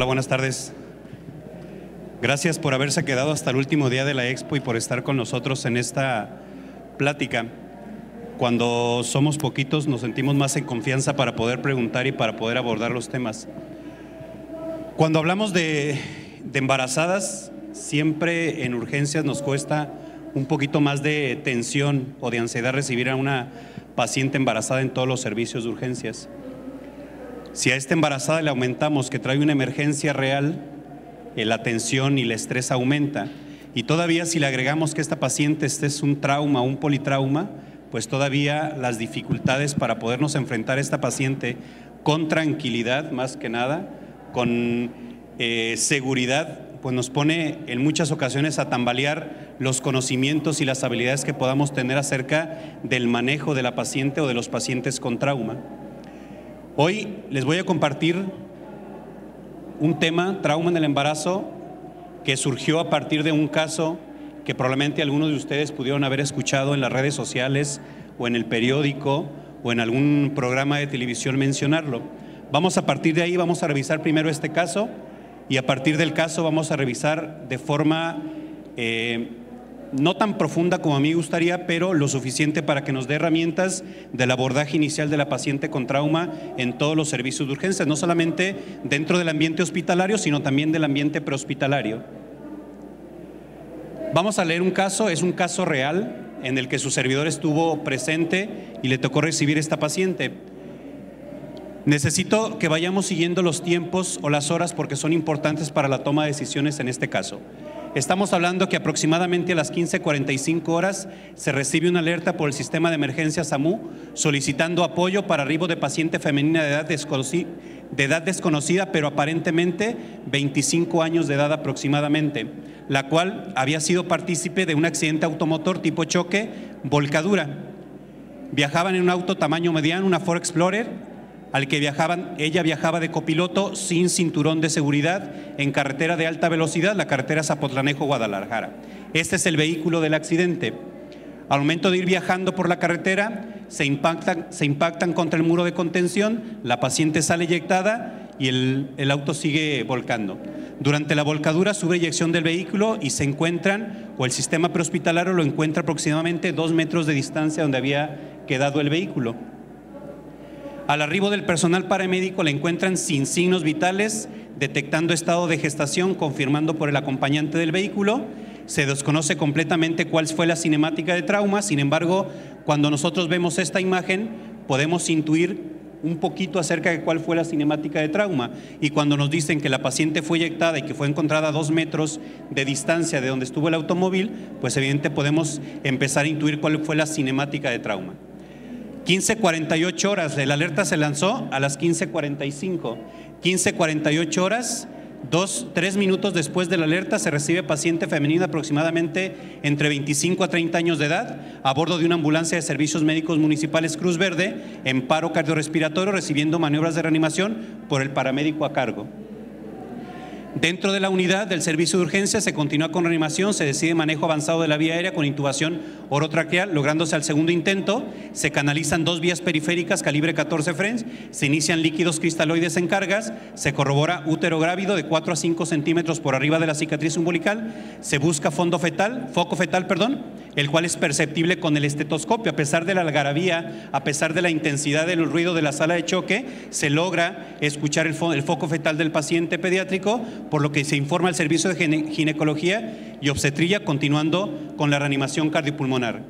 Hola, buenas tardes. Gracias por haberse quedado hasta el último día de la Expo y por estar con nosotros en esta plática. Cuando somos poquitos nos sentimos más en confianza para poder preguntar y para poder abordar los temas. Cuando hablamos de embarazadas, siempre en urgencias nos cuesta un poquito más de tensión o de ansiedad recibir a una paciente embarazada en todos los servicios de urgencias. Si a esta embarazada le aumentamos que trae una emergencia real, la tensión y el estrés aumenta. Y todavía si le agregamos que esta paciente es un trauma, un politrauma, pues todavía las dificultades para podernos enfrentar a esta paciente con tranquilidad, más que nada, con seguridad, pues nos pone en muchas ocasiones a tambalear los conocimientos y las habilidades que podamos tener acerca del manejo de la paciente o de los pacientes con trauma. Hoy les voy a compartir un tema, trauma en el embarazo, que surgió a partir de un caso que probablemente algunos de ustedes pudieron haber escuchado en las redes sociales o en el periódico o en algún programa de televisión mencionarlo. A partir de ahí vamos a revisar primero este caso y a partir del caso vamos a revisar de forma no tan profunda como a mí gustaría, pero lo suficiente para que nos dé herramientas del abordaje inicial de la paciente con trauma en todos los servicios de urgencias, no solamente dentro del ambiente hospitalario, sino también del ambiente prehospitalario. Vamos a leer un caso, es un caso real en el que su servidor estuvo presente y le tocó recibir esta paciente. Necesito que vayamos siguiendo los tiempos o las horas porque son importantes para la toma de decisiones en este caso. Estamos hablando que aproximadamente a las 15:45 horas se recibe una alerta por el sistema de emergencia SAMU solicitando apoyo para arribo de paciente femenina de edad desconocida, pero aparentemente 25 años de edad aproximadamente, la cual había sido partícipe de un accidente automotor tipo choque, volcadura. Viajaban en un auto tamaño mediano, una Ford Explorer, al que ella viajaba de copiloto sin cinturón de seguridad en carretera de alta velocidad, la carretera Zapotlanejo-Guadalajara. Este es el vehículo del accidente. Al momento de ir viajando por la carretera, se impactan contra el muro de contención, la paciente sale eyectada y el auto sigue volcando. Durante la volcadura sube eyección del vehículo y se encuentran, o el sistema prehospitalario lo encuentra aproximadamente 2 metros de distancia donde había quedado el vehículo. Al arribo del personal paramédico la encuentran sin signos vitales, detectando estado de gestación, confirmando por el acompañante del vehículo. Se desconoce completamente cuál fue la cinemática de trauma, sin embargo, cuando nosotros vemos esta imagen, podemos intuir un poquito acerca de cuál fue la cinemática de trauma. Y cuando nos dicen que la paciente fue eyectada y que fue encontrada a 2 metros de distancia de donde estuvo el automóvil, pues evidentemente podemos empezar a intuir cuál fue la cinemática de trauma. 15:48 horas, la alerta se lanzó a las 15:45. 15:48 horas, 3 minutos después de la alerta se recibe paciente femenina aproximadamente entre 25 a 30 años de edad a bordo de una ambulancia de servicios médicos municipales Cruz Verde en paro cardiorrespiratorio recibiendo maniobras de reanimación por el paramédico a cargo. Dentro de la unidad del servicio de urgencia se continúa con reanimación, se decide manejo avanzado de la vía aérea con intubación orotraqueal, lográndose al segundo intento, se canalizan 2 vías periféricas calibre 14 French, se inician líquidos cristaloides en cargas, se corrobora útero grávido de 4 a 5 centímetros por arriba de la cicatriz umbilical, se busca foco fetal, el cual es perceptible con el estetoscopio. A pesar de la algarabía, a pesar de la intensidad del ruido de la sala de choque, se logra escuchar el foco fetal del paciente pediátrico, por lo que se informa al servicio de ginecología y obstetricia, continuando con la reanimación cardiopulmonar.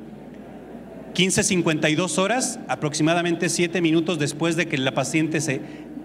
15:52 horas, aproximadamente 7 minutos después de que la paciente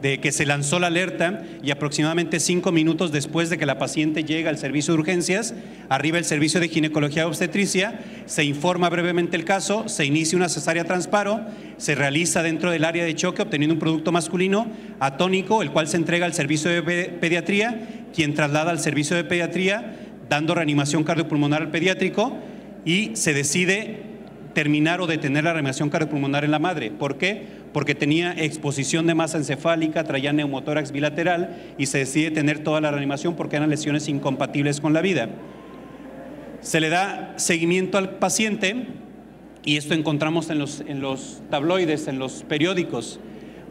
de que se lanzó la alerta y aproximadamente 5 minutos después de que la paciente llega al servicio de urgencias, arriba el servicio de ginecología y obstetricia, se informa brevemente el caso, se inicia una cesárea transparo, se realiza dentro del área de choque obteniendo un producto masculino atónico, el cual se entrega al servicio de pediatría, quien traslada al servicio de pediatría dando reanimación cardiopulmonar al pediátrico y se decide terminar o detener la reanimación cardiopulmonar en la madre. ¿Por qué? Porque tenía exposición de masa encefálica, traía neumotórax bilateral y se decide tener toda la reanimación porque eran lesiones incompatibles con la vida. Se le da seguimiento al paciente y esto encontramos en los tabloides, en los periódicos.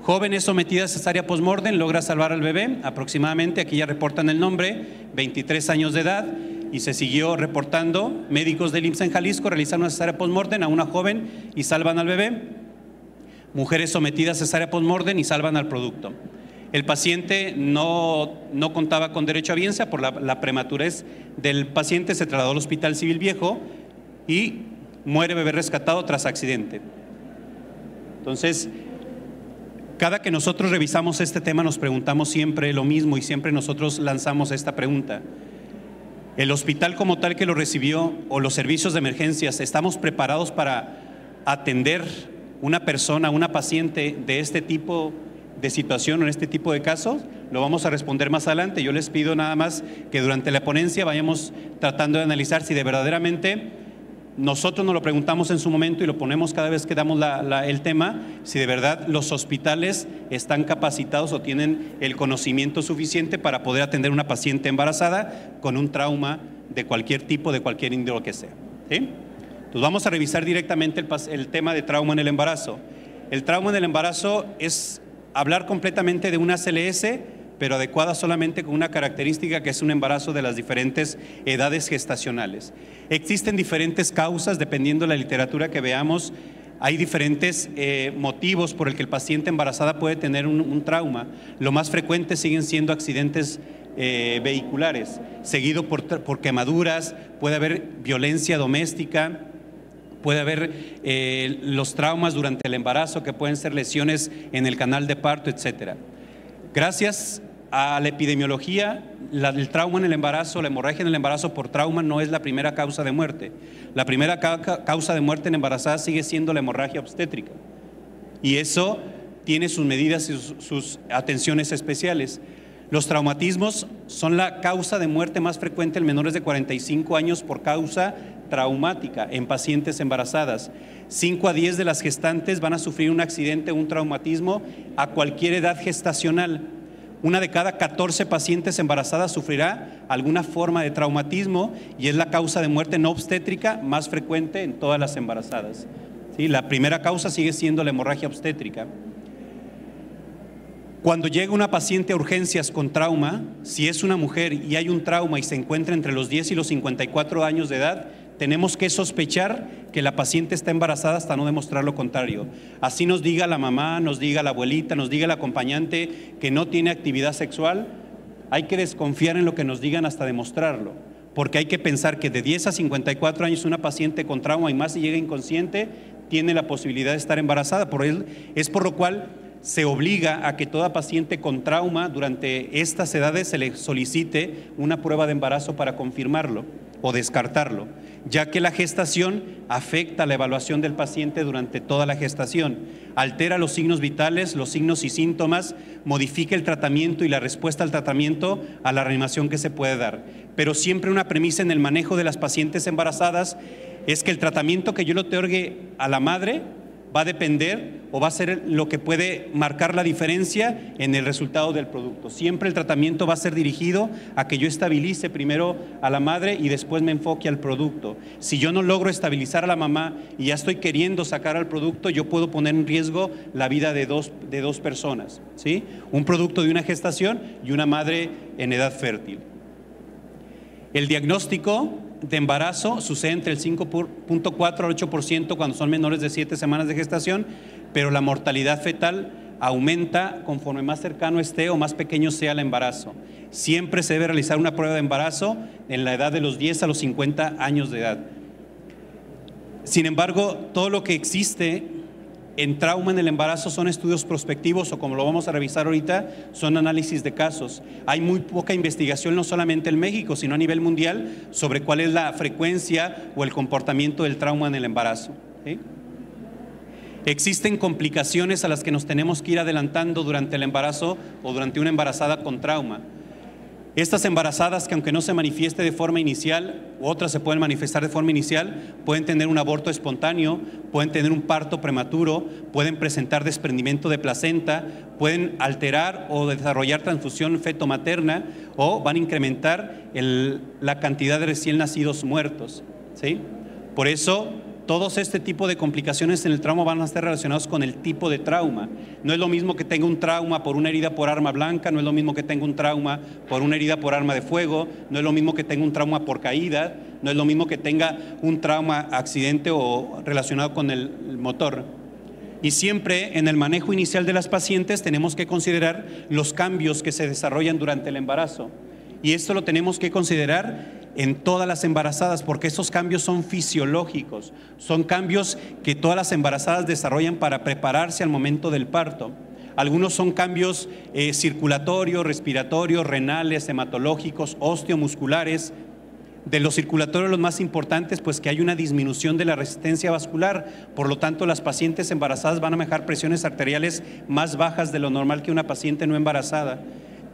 Joven es sometida a cesárea postmortem, logra salvar al bebé, aproximadamente, aquí ya reportan el nombre, 23 años de edad, y se siguió reportando. Médicos del IMSS en Jalisco realizan una cesárea postmortem a una joven y salvan al bebé. Mujeres sometidas a cesárea postmortem y salvan al producto. El paciente no contaba con derecho a audiencia por la prematurez del paciente, se trasladó al Hospital Civil Viejo y muere bebé rescatado tras accidente. Entonces, cada que nosotros revisamos este tema nos preguntamos siempre lo mismo y siempre nosotros lanzamos esta pregunta. ¿El hospital como tal que lo recibió o los servicios de emergencias estamos preparados para atender una persona, una paciente de este tipo de situación o en este tipo de casos? Lo vamos a responder más adelante. Yo les pido nada más que durante la ponencia vayamos tratando de analizar si de verdaderamente nosotros nos lo preguntamos en su momento y lo ponemos cada vez que damos el tema, si de verdad los hospitales están capacitados o tienen el conocimiento suficiente para poder atender a una paciente embarazada con un trauma de cualquier tipo, de cualquier índole que sea. ¿Sí? Entonces vamos a revisar directamente el tema de trauma en el embarazo. El trauma en el embarazo es hablar completamente de una CLS, pero adecuada solamente con una característica que es un embarazo de las diferentes edades gestacionales. Existen diferentes causas, dependiendo de la literatura que veamos, hay diferentes motivos por el que el paciente embarazada puede tener un trauma. Lo más frecuente siguen siendo accidentes vehiculares, seguido por quemaduras, puede haber violencia doméstica, puede haber los traumas durante el embarazo, que pueden ser lesiones en el canal de parto, etcétera. Gracias a la epidemiología, el trauma en el embarazo, la hemorragia en el embarazo por trauma no es la primera causa de muerte. La primera causa de muerte en embarazada sigue siendo la hemorragia obstétrica. Y eso tiene sus medidas y sus atenciones especiales. Los traumatismos son la causa de muerte más frecuente en menores de 45 años por causa traumática en pacientes embarazadas. 5 a 10 de las gestantes van a sufrir un accidente o un traumatismo a cualquier edad gestacional. Una de cada 14 pacientes embarazadas sufrirá alguna forma de traumatismo y es la causa de muerte no obstétrica más frecuente en todas las embarazadas. ¿Sí? La primera causa sigue siendo la hemorragia obstétrica. Cuando llega una paciente a urgencias con trauma, si es una mujer y hay un trauma y se encuentra entre los 10 y los 54 años de edad, tenemos que sospechar que la paciente está embarazada hasta no demostrar lo contrario. Así nos diga la mamá, nos diga la abuelita, nos diga el acompañante que no tiene actividad sexual, hay que desconfiar en lo que nos digan hasta demostrarlo, porque hay que pensar que de 10 a 54 años una paciente con trauma y más si llega inconsciente, tiene la posibilidad de estar embarazada. Es por lo cual se obliga a que toda paciente con trauma durante estas edades se le solicite una prueba de embarazo para confirmarlo o descartarlo, ya que la gestación afecta la evaluación del paciente durante toda la gestación, altera los signos vitales, los signos y síntomas, modifica el tratamiento y la respuesta al tratamiento a la reanimación que se puede dar. Pero siempre una premisa en el manejo de las pacientes embarazadas es que el tratamiento que yo le otorgue a la madre va a depender o va a ser lo que puede marcar la diferencia en el resultado del producto. Siempre el tratamiento va a ser dirigido a que yo estabilice primero a la madre y después me enfoque al producto. Si yo no logro estabilizar a la mamá y ya estoy queriendo sacar al producto, yo puedo poner en riesgo la vida de dos personas, ¿sí? Un producto de una gestación y una madre en edad fértil. El diagnóstico de embarazo sucede entre el 5.4 al 8% cuando son menores de 7 semanas de gestación, pero la mortalidad fetal aumenta conforme más cercano esté o más pequeño sea el embarazo. Siempre se debe realizar una prueba de embarazo en la edad de los 10 a los 50 años de edad. Sin embargo, todo lo que existe en trauma en el embarazo son estudios prospectivos o, como lo vamos a revisar ahorita, son análisis de casos. Hay muy poca investigación, no solamente en México, sino a nivel mundial, sobre cuál es la frecuencia o el comportamiento del trauma en el embarazo, ¿sí? Existen complicaciones a las que nos tenemos que ir adelantando durante el embarazo o durante una embarazada con trauma. Estas embarazadas que, aunque no se manifieste de forma inicial, u otras se pueden manifestar de forma inicial, pueden tener un aborto espontáneo, pueden tener un parto prematuro, pueden presentar desprendimiento de placenta, pueden alterar o desarrollar transfusión feto-materna o van a incrementar la cantidad de recién nacidos muertos, ¿sí? Por eso Todos este tipo de complicaciones en el trauma van a estar relacionados con el tipo de trauma. No es lo mismo que tenga un trauma por una herida por arma blanca, no es lo mismo que tenga un trauma por una herida por arma de fuego, no es lo mismo que tenga un trauma por caída, no es lo mismo que tenga un trauma accidente o relacionado con el motor. Y siempre en el manejo inicial de las pacientes tenemos que considerar los cambios que se desarrollan durante el embarazo. Y esto lo tenemos que considerar en todas las embarazadas, porque esos cambios son fisiológicos, son cambios que todas las embarazadas desarrollan para prepararse al momento del parto. Algunos son cambios circulatorios, respiratorios, renales, hematológicos, osteomusculares. De los circulatorios, los más importantes, pues que hay una disminución de la resistencia vascular, por lo tanto las pacientes embarazadas van a manejar presiones arteriales más bajas de lo normal que una paciente no embarazada.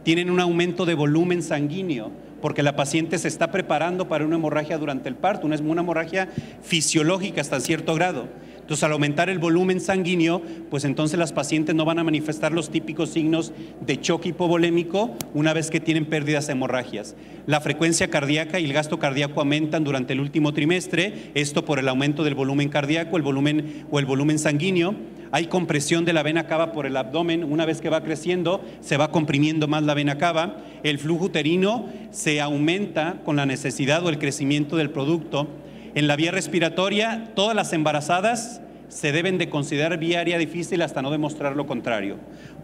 Tienen un aumento de volumen sanguíneo, porque la paciente se está preparando para una hemorragia durante el parto, una hemorragia fisiológica hasta cierto grado. Entonces, al aumentar el volumen sanguíneo, pues entonces las pacientes no van a manifestar los típicos signos de choque hipovolémico una vez que tienen pérdidas hemorragias. La frecuencia cardíaca y el gasto cardíaco aumentan durante el último trimestre, esto por el aumento del volumen cardíaco, el volumen sanguíneo. Hay compresión de la vena cava por el abdomen, una vez que va creciendo se va comprimiendo más la vena cava. El flujo uterino se aumenta con la necesidad o el crecimiento del producto. En la vía respiratoria, todas las embarazadas se deben de considerar vía aérea difícil hasta no demostrar lo contrario.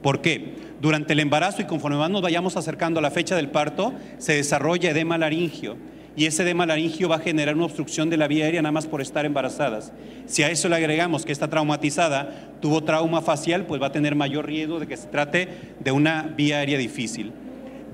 ¿Por qué? Durante el embarazo y conforme más nos vayamos acercando a la fecha del parto, se desarrolla edema laringio. Y ese edema laringio va a generar una obstrucción de la vía aérea nada más por estar embarazadas. Si a eso le agregamos que está traumatizada, tuvo trauma facial, pues va a tener mayor riesgo de que se trate de una vía aérea difícil.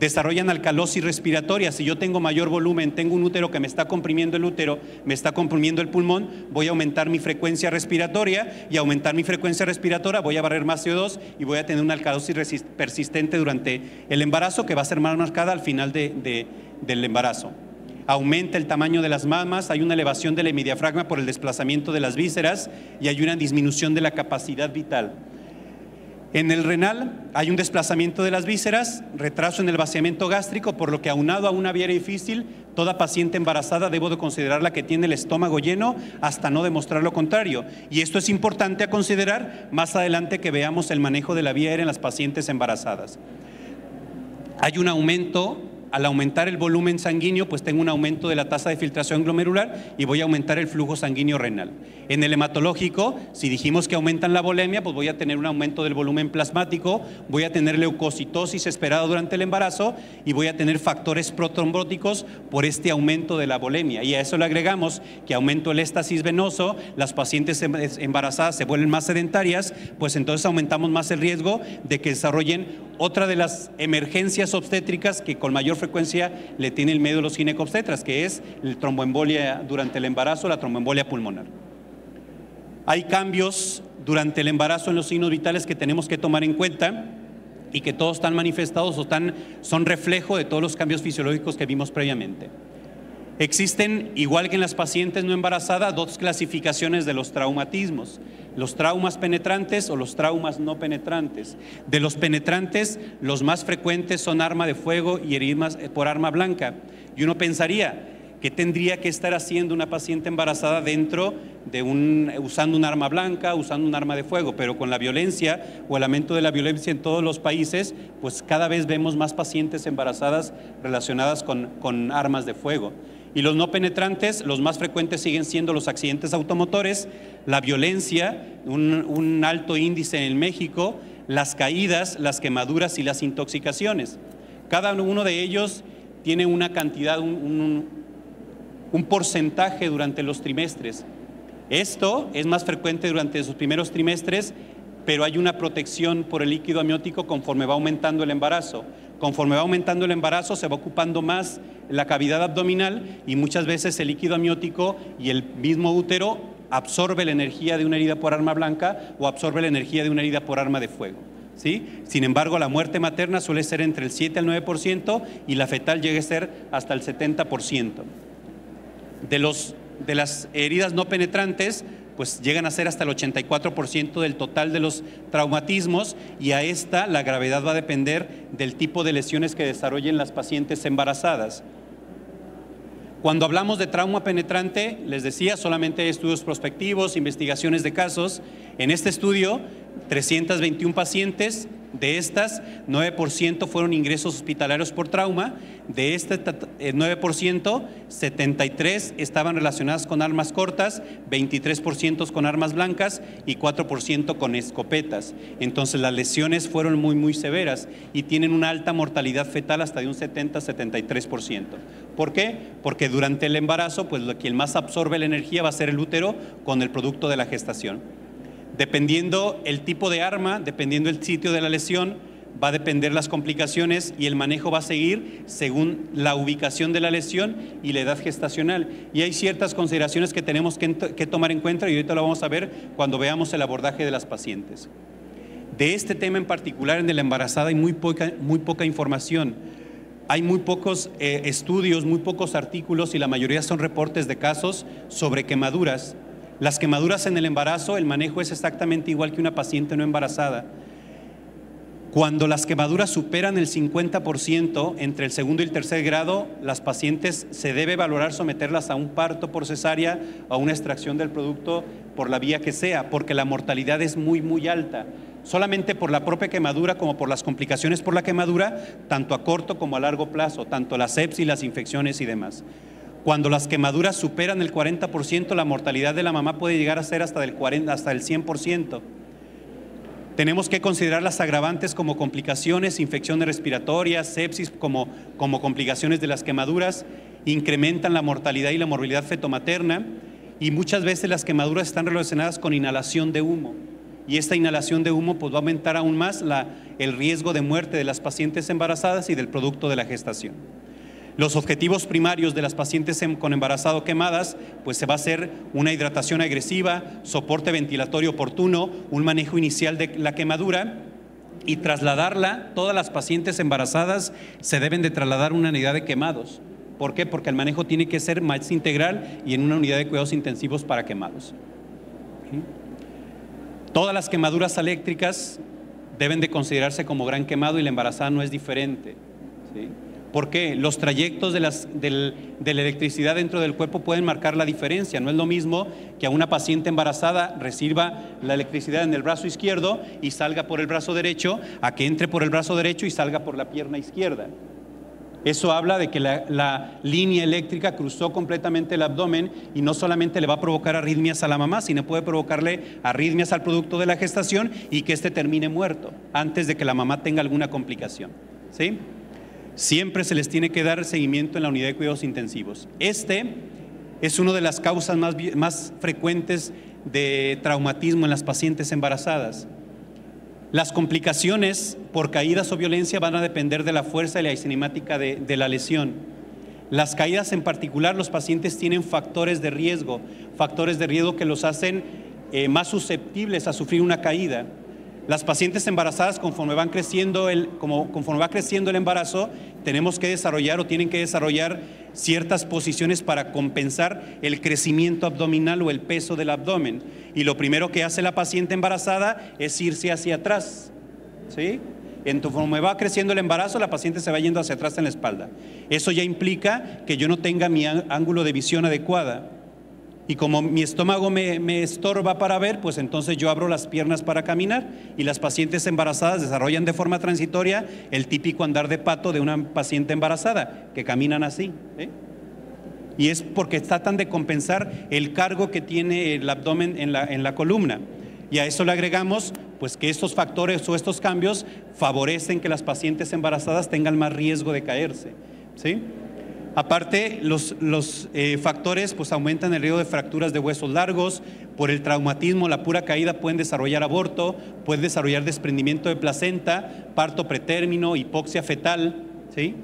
Desarrollan alcalosis respiratoria. Si yo tengo mayor volumen, tengo un útero que me está comprimiendo el útero, me está comprimiendo el pulmón, voy a aumentar mi frecuencia respiratoria y aumentar mi frecuencia respiratoria voy a barrer más CO2 y voy a tener una alcalosis persistente durante el embarazo que va a ser más marcada al final del embarazo. Aumenta el tamaño de las mamas, hay una elevación del hemidiafragma por el desplazamiento de las vísceras y hay una disminución de la capacidad vital. En el renal hay un desplazamiento de las vísceras, retraso en el vaciamiento gástrico, por lo que aunado a una vía difícil, toda paciente embarazada debo de considerarla que tiene el estómago lleno hasta no demostrar lo contrario. Y esto es importante a considerar más adelante que veamos el manejo de la vía aérea en las pacientes embarazadas. Hay un aumento. Al aumentar el volumen sanguíneo, pues tengo un aumento de la tasa de filtración glomerular y voy a aumentar el flujo sanguíneo renal. En el hematológico, si dijimos que aumentan la volemia, pues voy a tener un aumento del volumen plasmático, voy a tener leucocitosis esperada durante el embarazo y voy a tener factores protrombóticos por este aumento de la volemia. Y a eso le agregamos que aumento el éstasis venoso, las pacientes embarazadas se vuelven más sedentarias, pues entonces aumentamos más el riesgo de que desarrollen otra de las emergencias obstétricas que con mayor frecuencia le tiene el medio de los ginecobstetras, que es el tromboembolia durante el embarazo, la tromboembolia pulmonar. Hay cambios durante el embarazo en los signos vitales que tenemos que tomar en cuenta y que todos están manifestados o son reflejo de todos los cambios fisiológicos que vimos previamente. Existen, igual que en las pacientes no embarazadas, dos clasificaciones de los traumatismos: los traumas penetrantes o los traumas no penetrantes. De los penetrantes, los más frecuentes son arma de fuego y heridas por arma blanca. Y uno pensaría, ¿qué tendría que estar haciendo una paciente embarazada dentro de usando un arma blanca, usando un arma de fuego? Pero con la violencia o el aumento de la violencia en todos los países, pues cada vez vemos más pacientes embarazadas relacionadas con armas de fuego. Y los no penetrantes, los más frecuentes siguen siendo los accidentes automotores, la violencia, un alto índice en México, las caídas, las quemaduras y las intoxicaciones. Cada uno de ellos tiene una cantidad, un porcentaje durante los trimestres. Esto es más frecuente durante sus primeros trimestres, pero hay una protección por el líquido amniótico conforme va aumentando el embarazo. Conforme va aumentando el embarazo se va ocupando más la cavidad abdominal y muchas veces el líquido amniótico y el mismo útero absorbe la energía de una herida por arma blanca o absorbe la energía de una herida por arma de fuego, ¿sí? Sin embargo, la muerte materna suele ser entre el 7 al 9% y la fetal llega a ser hasta el 70%. De las heridas no penetrantes, pues llegan a ser hasta el 84% del total de los traumatismos, y a esta la gravedad va a depender del tipo de lesiones que desarrollen las pacientes embarazadas. Cuando hablamos de trauma penetrante, les decía, solamente hay estudios prospectivos, investigaciones de casos. En este estudio, 321 pacientes, de estas, 9% fueron ingresos hospitalarios por trauma. De este 9%, 73 estaban relacionadas con armas cortas, 23% con armas blancas y 4% con escopetas. Entonces las lesiones fueron muy severas y tienen una alta mortalidad fetal hasta de un 70-73%. ¿Por qué? Porque durante el embarazo, pues quien más absorbe la energía va a ser el útero con el producto de la gestación. Dependiendo el tipo de arma, dependiendo el sitio de la lesión, va a depender las complicaciones y el manejo va a seguir según la ubicación de la lesión y la edad gestacional. Y hay ciertas consideraciones que tenemos que tomar en cuenta y ahorita lo vamos a ver cuando veamos el abordaje de las pacientes. De este tema en particular, en la embarazada, hay muy poca información. Hay muy pocos estudios, muy pocos artículos y la mayoría son reportes de casos sobre quemaduras. Las quemaduras en el embarazo, el manejo es exactamente igual que una paciente no embarazada. Cuando las quemaduras superan el 50% entre el segundo y el tercer grado, las pacientes se debe valorar someterlas a un parto por cesárea o a una extracción del producto por la vía que sea, porque la mortalidad es muy alta. Solamente por la propia quemadura como por las complicaciones por la quemadura, tanto a corto como a largo plazo, tanto la sepsis, las infecciones y demás. Cuando las quemaduras superan el 40%, la mortalidad de la mamá puede llegar a ser hasta el 100%. Tenemos que considerar las agravantes como complicaciones, infecciones respiratorias, sepsis como complicaciones de las quemaduras, incrementan la mortalidad y la morbilidad fetomaterna y muchas veces las quemaduras están relacionadas con inhalación de humo. Y esta inhalación de humo pues, va a aumentar aún más el riesgo de muerte de las pacientes embarazadas y del producto de la gestación. Los objetivos primarios de las pacientes con embarazado quemadas, pues se va a hacer una hidratación agresiva, soporte ventilatorio oportuno, un manejo inicial de la quemadura y trasladarla. Todas las pacientes embarazadas se deben de trasladar a una unidad de quemados. ¿Por qué? Porque el manejo tiene que ser más integral y en una unidad de cuidados intensivos para quemados. ¿Sí? Todas las quemaduras eléctricas deben de considerarse como gran quemado y la embarazada no es diferente. ¿Sí? ¿Por qué? Los trayectos de la electricidad dentro del cuerpo pueden marcar la diferencia. No es lo mismo que a una paciente embarazada reciba la electricidad en el brazo izquierdo y salga por el brazo derecho, a que entre por el brazo derecho y salga por la pierna izquierda. Eso habla de que la línea eléctrica cruzó completamente el abdomen y no solamente le va a provocar arritmias a la mamá, sino puede provocarle arritmias al producto de la gestación y que éste termine muerto antes de que la mamá tenga alguna complicación. ¿Sí? Siempre se les tiene que dar seguimiento en la unidad de cuidados intensivos. Este es una de las causas más frecuentes de traumatismo en las pacientes embarazadas. Las complicaciones por caídas o violencia van a depender de la fuerza y la cinemática de la lesión. Las caídas en particular, los pacientes tienen factores de riesgo que los hacen más susceptibles a sufrir una caída. Las pacientes embarazadas, conforme va creciendo el embarazo, tenemos que desarrollar o tienen que desarrollar ciertas posiciones para compensar el crecimiento abdominal o el peso del abdomen. Y lo primero que hace la paciente embarazada es irse hacia atrás. ¿Sí? Conforme va creciendo el embarazo, la paciente se va yendo hacia atrás en la espalda. Eso ya implica que yo no tenga mi ángulo de visión adecuada. Y como mi estómago me estorba para ver, pues entonces yo abro las piernas para caminar y las pacientes embarazadas desarrollan de forma transitoria el típico andar de pato de una paciente embarazada, que caminan así. Y es porque tratan de compensar el cargo que tiene el abdomen en la columna. Y a eso le agregamos pues que estos factores o estos cambios favorecen que las pacientes embarazadas tengan más riesgo de caerse. ¿Sí? Aparte, los factores pues aumentan el riesgo de fracturas de huesos largos. Por el traumatismo, la pura caída pueden desarrollar aborto, pueden desarrollar desprendimiento de placenta, parto pretérmino, hipoxia fetal. ¿Sí?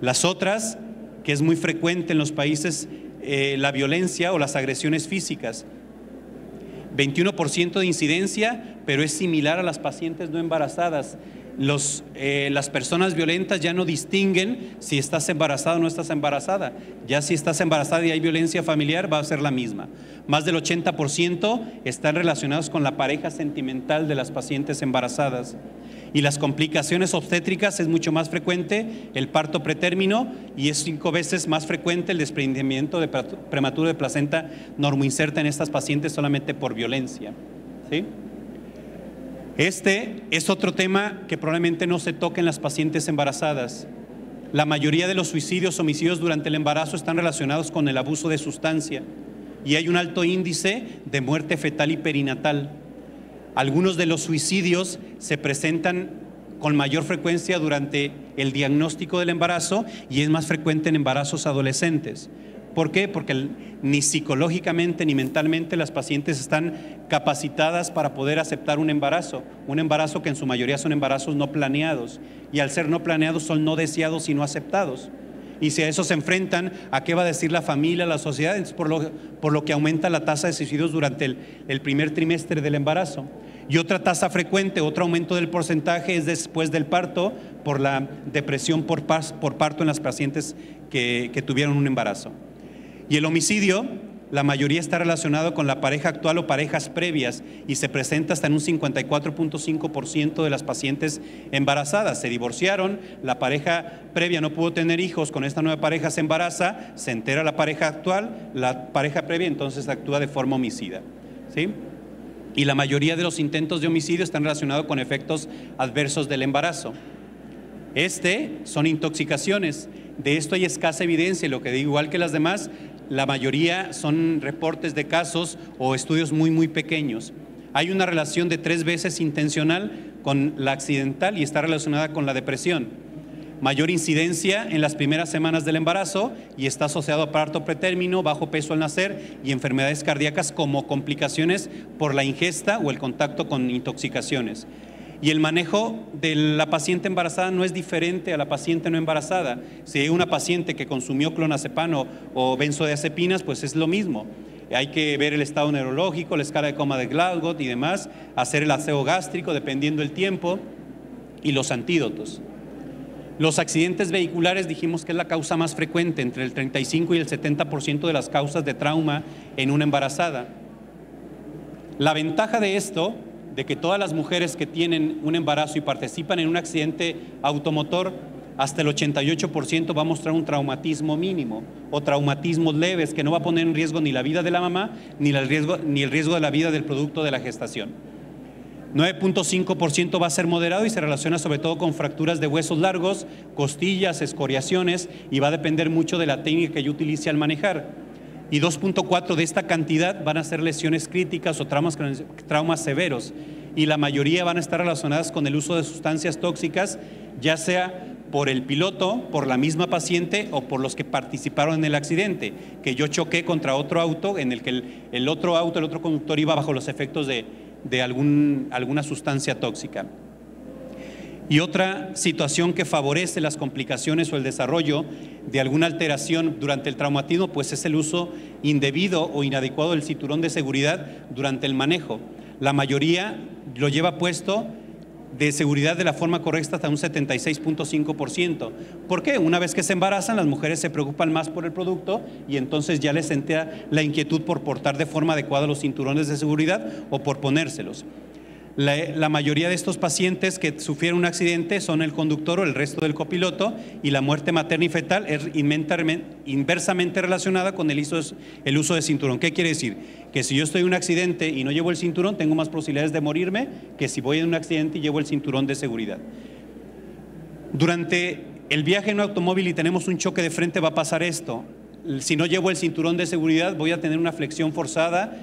Las otras, que es muy frecuente en los países, la violencia o las agresiones físicas. 21% de incidencia, pero es similar a las pacientes no embarazadas. Las personas violentas ya no distinguen si estás embarazada o no estás embarazada. Ya si estás embarazada y hay violencia familiar, va a ser la misma. Más del 80% están relacionados con la pareja sentimental de las pacientes embarazadas. Y las complicaciones obstétricas es mucho más frecuente el parto pretérmino y es 5 veces más frecuente el desprendimiento prematuro de placenta normoinserta en estas pacientes solamente por violencia, ¿sí? Este es otro tema que probablemente no se toca en las pacientes embarazadas. La mayoría de los suicidios o homicidios durante el embarazo están relacionados con el abuso de sustancia y hay un alto índice de muerte fetal y perinatal. Algunos de los suicidios se presentan con mayor frecuencia durante el diagnóstico del embarazo y es más frecuente en embarazos adolescentes. ¿Por qué? Porque ni psicológicamente ni mentalmente las pacientes están capacitadas para poder aceptar un embarazo que en su mayoría son embarazos no planeados, y al ser no planeados son no deseados y no aceptados. Y si a eso se enfrentan, ¿a qué va a decir la familia, la sociedad? Entonces, por lo que aumenta la tasa de suicidios durante el primer trimestre del embarazo. Y otra tasa frecuente, otro aumento del porcentaje es después del parto por la depresión por parto en las pacientes que tuvieron un embarazo. Y el homicidio, la mayoría está relacionado con la pareja actual o parejas previas y se presenta hasta en un 54.5% de las pacientes embarazadas. Se divorciaron, la pareja previa no pudo tener hijos, con esta nueva pareja se embaraza, se entera la pareja actual, la pareja previa entonces actúa de forma homicida, ¿sí? Y la mayoría de los intentos de homicidio están relacionados con efectos adversos del embarazo. Son intoxicaciones. De esto hay escasa evidencia, y lo que digo, igual que las demás, la mayoría son reportes de casos o estudios muy pequeños. Hay una relación de 3 veces intencional con la accidental y está relacionada con la depresión. Mayor incidencia en las primeras semanas del embarazo y está asociado a parto pretérmino, bajo peso al nacer y enfermedades cardíacas como complicaciones por la ingesta o el contacto con intoxicaciones. Y el manejo de la paciente embarazada no es diferente a la paciente no embarazada. Si hay una paciente que consumió clonazepam o benzodiazepinas, pues es lo mismo. Hay que ver el estado neurológico, la escala de coma de Glasgow y demás, hacer el aseo gástrico dependiendo del tiempo y los antídotos. Los accidentes vehiculares dijimos que es la causa más frecuente, entre el 35 y el 70% de las causas de trauma en una embarazada. La ventaja de esto, de que todas las mujeres que tienen un embarazo y participan en un accidente automotor, hasta el 88% va a mostrar un traumatismo mínimo o traumatismos leves que no va a poner en riesgo ni la vida de la mamá ni el riesgo de la vida del producto de la gestación. 9.5% va a ser moderado y se relaciona sobre todo con fracturas de huesos largos, costillas, escoriaciones, y va a depender mucho de la técnica que yo utilice al manejar. Y 2.4 de esta cantidad van a ser lesiones críticas o traumas severos, y la mayoría van a estar relacionadas con el uso de sustancias tóxicas, ya sea por el piloto, por la misma paciente o por los que participaron en el accidente, que yo choqué contra otro auto en el que el otro conductor iba bajo los efectos de alguna sustancia tóxica. Y otra situación que favorece las complicaciones o el desarrollo de alguna alteración durante el traumatismo, pues es el uso indebido o inadecuado del cinturón de seguridad durante el manejo. La mayoría lo lleva puesto de seguridad de la forma correcta hasta un 76.5%. ¿Por qué? Una vez que se embarazan, las mujeres se preocupan más por el producto y entonces ya les entra la inquietud por portar de forma adecuada los cinturones de seguridad o por ponérselos. La mayoría de estos pacientes que sufrieron un accidente son el conductor o el resto del copiloto, y la muerte materna y fetal es inversamente relacionada con el uso de cinturón. ¿Qué quiere decir? Que si yo estoy en un accidente y no llevo el cinturón, tengo más posibilidades de morirme que si voy en un accidente y llevo el cinturón de seguridad. Durante el viaje en un automóvil y tenemos un choque de frente, va a pasar esto. Si no llevo el cinturón de seguridad, voy a tener una flexión forzada,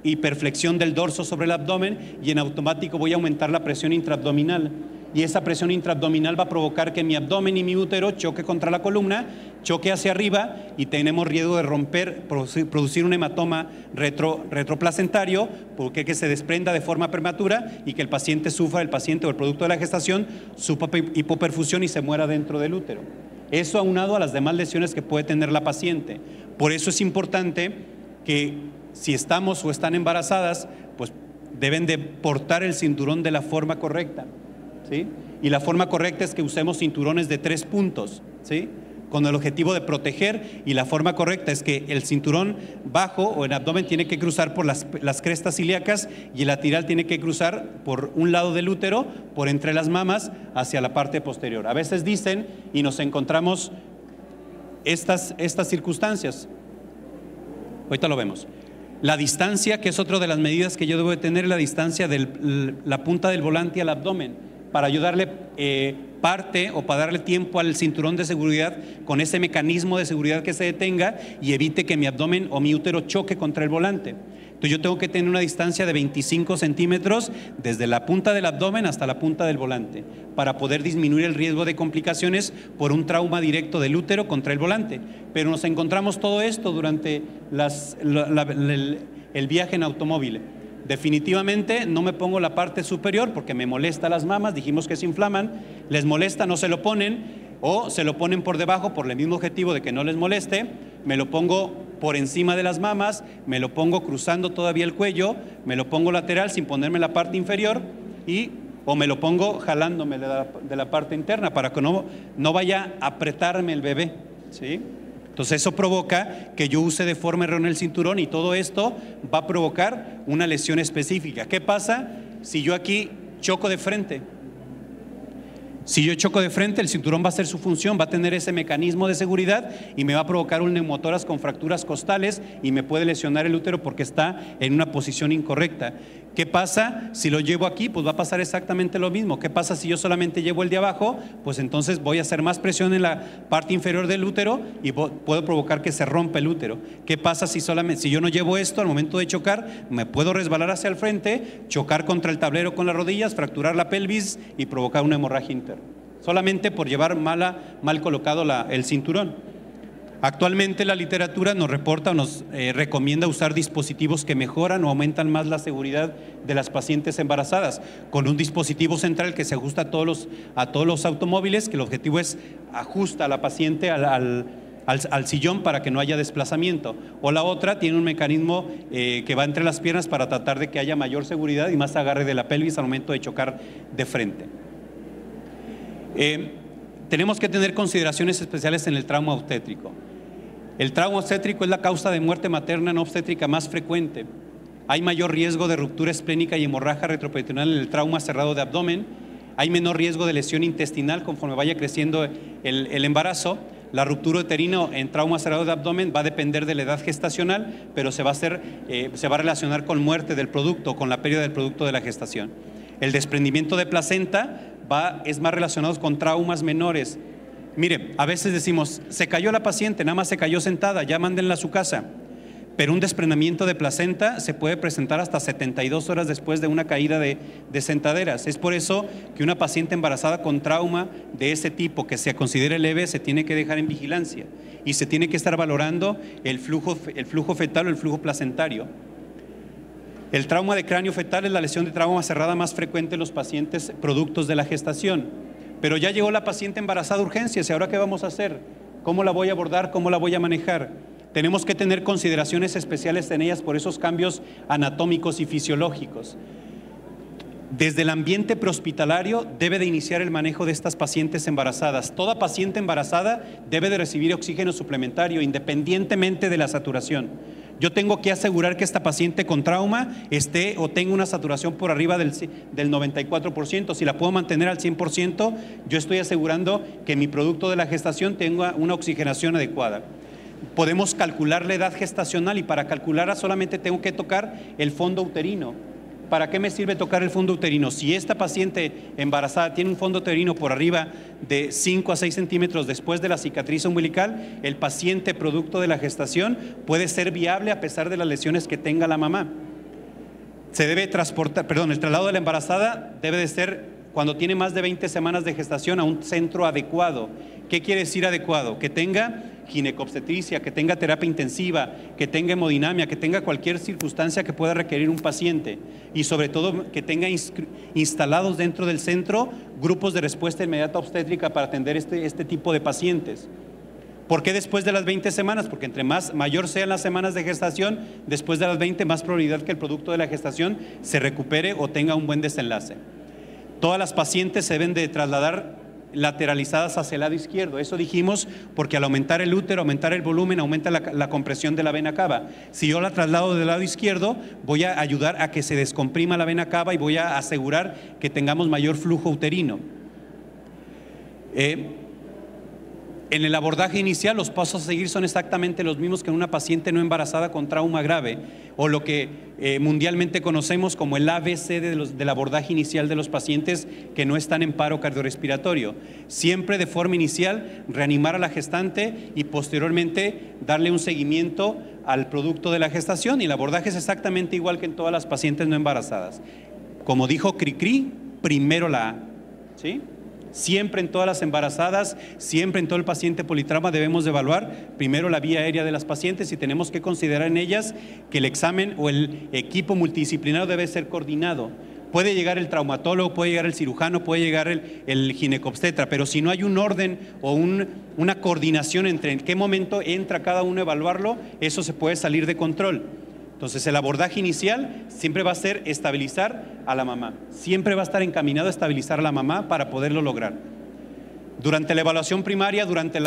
hiperflexión del dorso sobre el abdomen, y en automático voy a aumentar la presión intraabdominal, y esa presión intraabdominal va a provocar que mi abdomen y mi útero choque contra la columna, choque hacia arriba, y tenemos riesgo de producir un hematoma retroplacentario, porque que se desprenda de forma prematura y que el paciente o el producto de la gestación sufra hipoperfusión y se muera dentro del útero. Eso aunado a las demás lesiones que puede tener la paciente. Por eso es importante que si estamos o están embarazadas, pues deben de portar el cinturón de la forma correcta, ¿sí? Y la forma correcta es que usemos cinturones de 3 puntos, ¿sí? con el objetivo de proteger, y la forma correcta es que el cinturón bajo o el abdomen tiene que cruzar por las crestas ilíacas y el lateral tiene que cruzar por un lado del útero, por entre las mamas, hacia la parte posterior. A veces dicen, y nos encontramos estas circunstancias. Ahorita lo vemos. La distancia, que es otra de las medidas que yo debo de tener, la distancia de la punta del volante al abdomen, para ayudarle parte o para darle tiempo al cinturón de seguridad con ese mecanismo de seguridad que se detenga y evite que mi abdomen o mi útero choque contra el volante. Entonces yo tengo que tener una distancia de 25 centímetros desde la punta del abdomen hasta la punta del volante para poder disminuir el riesgo de complicaciones por un trauma directo del útero contra el volante. Pero nos encontramos todo esto durante el viaje en automóvil. Definitivamente no me pongo la parte superior porque me molesta las mamas, dijimos que se inflaman, les molesta, no se lo ponen, o se lo ponen por debajo por el mismo objetivo de que no les moleste. Me lo pongo por encima de las mamas, me lo pongo cruzando todavía el cuello, me lo pongo lateral sin ponerme la parte inferior o me lo pongo jalándome de la parte interna para que no vaya a apretarme el bebé, ¿sí? Entonces eso provoca que yo use de forma errónea el cinturón y todo esto va a provocar una lesión específica. ¿Qué pasa si yo aquí choco de frente? Si yo choco de frente, el cinturón va a hacer su función, va a tener ese mecanismo de seguridad y me va a provocar un neumotórax con fracturas costales y me puede lesionar el útero porque está en una posición incorrecta. ¿Qué pasa si lo llevo aquí? Pues va a pasar exactamente lo mismo. ¿Qué pasa si yo solamente llevo el de abajo? Pues entonces voy a hacer más presión en la parte inferior del útero y puedo provocar que se rompa el útero. ¿Qué pasa si yo no llevo esto? Al momento de chocar me puedo resbalar hacia el frente, chocar contra el tablero con las rodillas, fracturar la pelvis y provocar una hemorragia interna, solamente por llevar mal colocado el cinturón. Actualmente la literatura nos reporta o nos recomienda usar dispositivos que mejoran o aumentan más la seguridad de las pacientes embarazadas, con un dispositivo central que se ajusta a todos los automóviles, que el objetivo es ajusta a la paciente al sillón para que no haya desplazamiento. O la otra tiene un mecanismo que va entre las piernas para tratar de que haya mayor seguridad y más agarre de la pelvis al momento de chocar de frente. Tenemos que tener consideraciones especiales en el trauma obstétrico. El trauma obstétrico es la causa de muerte materna no obstétrica más frecuente. Hay mayor riesgo de ruptura esplénica y hemorragia retroperitoneal en el trauma cerrado de abdomen. Hay menor riesgo de lesión intestinal conforme vaya creciendo el embarazo. La ruptura uterina en trauma cerrado de abdomen va a depender de la edad gestacional, pero se va a relacionar con muerte del producto, con la pérdida del producto de la gestación. El desprendimiento de placenta es más relacionado con traumas menores. Mire, a veces decimos, se cayó la paciente, nada más se cayó sentada, ya mándenla a su casa. Pero un desprendimiento de placenta se puede presentar hasta 72 horas después de una caída de sentaderas. Es por eso que una paciente embarazada con trauma de ese tipo, que se considere leve, se tiene que dejar en vigilancia y se tiene que estar valorando el flujo fetal o el flujo placentario. El trauma de cráneo fetal es la lesión de trauma cerrada más frecuente en los pacientes productos de la gestación. Pero ya llegó la paciente embarazada a urgencias, ¿y ahora qué vamos a hacer? ¿Cómo la voy a abordar? ¿Cómo la voy a manejar? Tenemos que tener consideraciones especiales en ellas por esos cambios anatómicos y fisiológicos. Desde el ambiente prehospitalario debe de iniciar el manejo de estas pacientes embarazadas. Toda paciente embarazada debe de recibir oxígeno suplementario independientemente de la saturación. Yo tengo que asegurar que esta paciente con trauma esté o tenga una saturación por arriba del 94%. Si la puedo mantener al 100%, yo estoy asegurando que mi producto de la gestación tenga una oxigenación adecuada. Podemos calcular la edad gestacional y para calcularla solamente tengo que tocar el fondo uterino. ¿Para qué me sirve tocar el fondo uterino? Si esta paciente embarazada tiene un fondo uterino por arriba de 5 a 6 centímetros después de la cicatriz umbilical, el paciente producto de la gestación puede ser viable a pesar de las lesiones que tenga la mamá. El traslado de la embarazada debe de ser cuando tiene más de 20 semanas de gestación a un centro adecuado. ¿Qué quiere decir adecuado? Que tenga ginecobstetricia, que tenga terapia intensiva, que tenga hemodinamia, que tenga cualquier circunstancia que pueda requerir un paciente y sobre todo que tenga instalados dentro del centro grupos de respuesta inmediata obstétrica para atender este tipo de pacientes. ¿Por qué después de las 20 semanas? Porque entre mayor sean las semanas de gestación, después de las 20 más probabilidad que el producto de la gestación se recupere o tenga un buen desenlace. Todas las pacientes se deben de trasladar lateralizadas hacia el lado izquierdo. Eso dijimos porque al aumentar el útero, aumentar el volumen, aumenta la compresión de la vena cava. Si yo la traslado del lado izquierdo, voy a ayudar a que se descomprima la vena cava y voy a asegurar que tengamos mayor flujo uterino. En el abordaje inicial, los pasos a seguir son exactamente los mismos que en una paciente no embarazada con trauma grave, o lo que mundialmente conocemos como el ABC del abordaje inicial de los pacientes que no están en paro cardiorrespiratorio. Siempre de forma inicial, reanimar a la gestante y posteriormente darle un seguimiento al producto de la gestación, y el abordaje es exactamente igual que en todas las pacientes no embarazadas. Como dijo Cricri, primero la A, ¿sí? Siempre en todas las embarazadas, siempre en todo el paciente politrauma debemos de evaluar primero la vía aérea de las pacientes, y tenemos que considerar en ellas que el examen o el equipo multidisciplinario debe ser coordinado. Puede llegar el traumatólogo, puede llegar el cirujano, puede llegar el ginecobstetra, pero si no hay un orden o una coordinación entre en qué momento entra cada uno a evaluarlo, eso se puede salir de control. Entonces el abordaje inicial siempre va a ser estabilizar a la mamá, siempre va a estar encaminado a estabilizar a la mamá para poderlo lograr. Durante la evaluación primaria, durante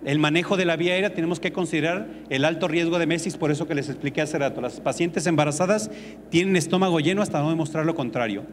el manejo de la vía aérea, tenemos que considerar el alto riesgo de mesis, por eso que les expliqué hace rato. Las pacientes embarazadas tienen estómago lleno hasta no demostrar lo contrario.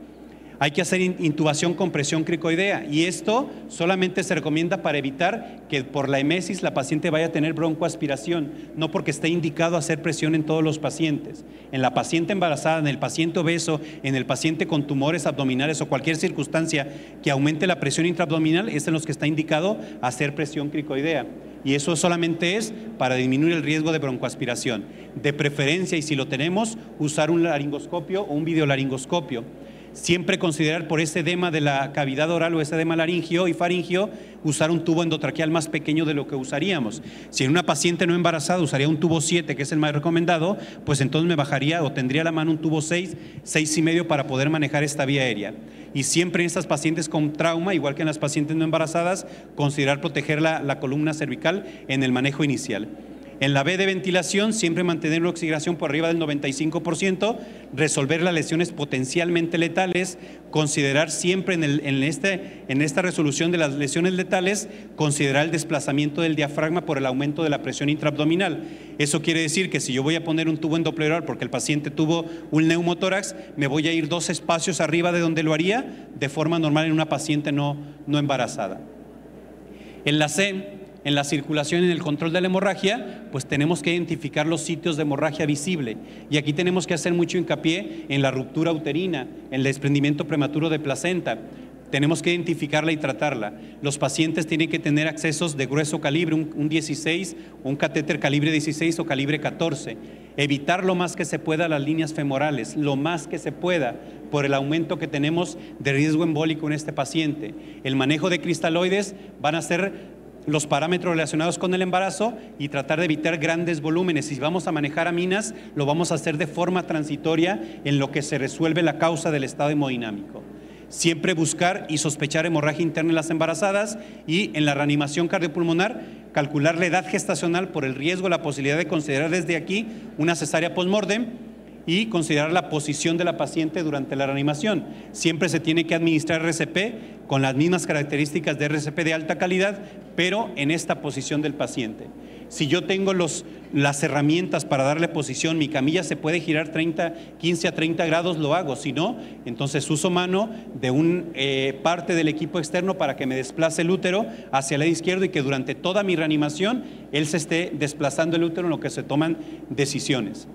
Hay que hacer intubación con presión cricoidea, y esto solamente se recomienda para evitar que por la emesis la paciente vaya a tener broncoaspiración, no porque esté indicado hacer presión en todos los pacientes. En la paciente embarazada, en el paciente obeso, en el paciente con tumores abdominales o cualquier circunstancia que aumente la presión intraabdominal, es en los que está indicado hacer presión cricoidea. Y eso solamente es para disminuir el riesgo de broncoaspiración. De preferencia, y si lo tenemos, usar un laringoscopio o un videolaringoscopio. Siempre considerar por ese edema de la cavidad oral o ese edema laringio y faringio, usar un tubo endotraqueal más pequeño de lo que usaríamos. Si en una paciente no embarazada usaría un tubo 7, que es el más recomendado, pues entonces me bajaría o tendría a la mano un tubo 6, 6,5 para poder manejar esta vía aérea. Y siempre en estas pacientes con trauma, igual que en las pacientes no embarazadas, considerar proteger la columna cervical en el manejo inicial. En la B de ventilación, siempre mantener una oxigenación por arriba del 95%, resolver las lesiones potencialmente letales, considerar siempre en esta resolución de las lesiones letales, considerar el desplazamiento del diafragma por el aumento de la presión intraabdominal. Eso quiere decir que si yo voy a poner un tubo endopleural porque el paciente tuvo un neumotórax, me voy a ir 2 espacios arriba de donde lo haría de forma normal en una paciente no embarazada. En la C, en la circulación y en el control de la hemorragia, pues tenemos que identificar los sitios de hemorragia visible, y aquí tenemos que hacer mucho hincapié en la ruptura uterina, en el desprendimiento prematuro de placenta. Tenemos que identificarla y tratarla. Los pacientes tienen que tener accesos de grueso calibre, un 16, un catéter calibre 16 o calibre 14. Evitar lo más que se pueda las líneas femorales, lo más que se pueda, por el aumento que tenemos de riesgo embólico en este paciente. El manejo de cristaloides van a ser los parámetros relacionados con el embarazo, y tratar de evitar grandes volúmenes. Si vamos a manejar aminas, lo vamos a hacer de forma transitoria en lo que se resuelve la causa del estado hemodinámico. Siempre buscar y sospechar hemorragia interna en las embarazadas, y en la reanimación cardiopulmonar calcular la edad gestacional por el riesgo, la posibilidad de considerar desde aquí una cesárea postmortem, y considerar la posición de la paciente durante la reanimación. Siempre se tiene que administrar RCP con las mismas características de RCP de alta calidad, pero en esta posición del paciente. Si yo tengo las herramientas para darle posición, mi camilla se puede girar 15 a 30 grados, lo hago. Si no, entonces uso mano de parte del equipo externo para que me desplace el útero hacia el lado izquierdo, y que durante toda mi reanimación él se esté desplazando el útero en lo que se toman decisiones.